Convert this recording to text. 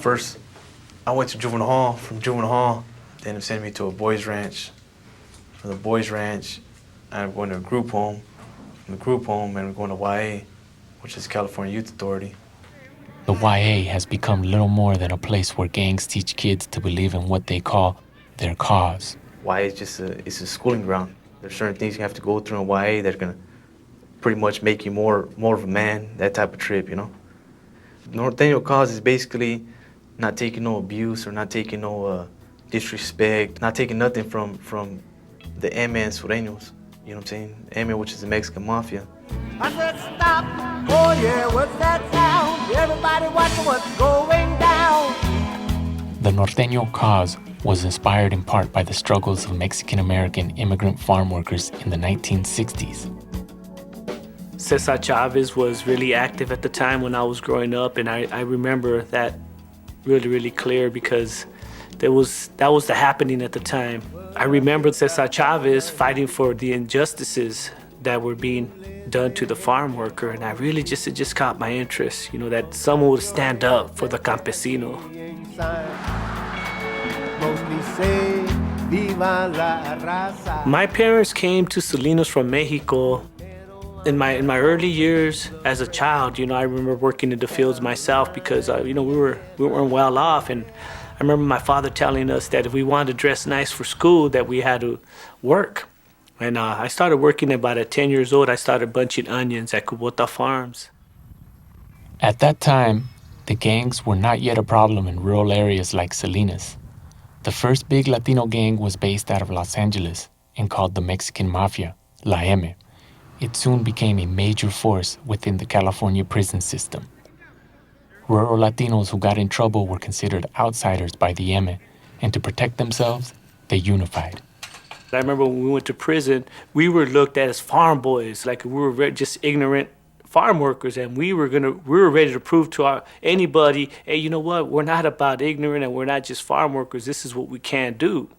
First, I went to juvenile hall. From juvenile hall, then they sent me to a boys' ranch. From the boys' ranch, I'm going to a group home. From the group home, and we're going to YA, which is California Youth Authority. The YA has become little more than a place where gangs teach kids to believe in what they call their cause. YA is just it's a schooling ground. There's certain things you have to go through in YA that are gonna pretty much make you more of a man, that type of trip, you know? The Norteño cause is basically not taking no abuse or not taking no disrespect, not taking nothing from the M and Sureños, you know what I'm saying? M, which is the Mexican mafia. I said stop, oh yeah, what's that sound? Everybody watching what's going down. The Norteño cause was inspired in part by the struggles of Mexican-American immigrant farm workers in the 1960s. Cesar Chavez was really active at the time when I was growing up, and I remember that really, really clear because that was the happening at the time. I remember Cesar Chavez fighting for the injustices that were being done to the farm worker, and it just caught my interest, you know, that someone would stand up for the campesino. My parents came to Salinas from Mexico. In my early years as a child, you know, I remember working in the fields myself because, you know, we weren't well off, and I remember my father telling us that if we wanted to dress nice for school, that we had to work. And I started working about at 10 years old. I started bunching onions at Kubota Farms. At that time, the gangs were not yet a problem in rural areas like Salinas. The first big Latino gang was based out of Los Angeles and called the Mexican Mafia, La M. It soon became a major force within the California prison system. Rural Latinos who got in trouble were considered outsiders by the M, and to protect themselves, they unified. I remember when we went to prison, we were looked at as farm boys, like we were just ignorant farm workers, and we were ready to prove to anybody, hey, you know what? We're not about ignorant, and we're not just farm workers. This is what we can do.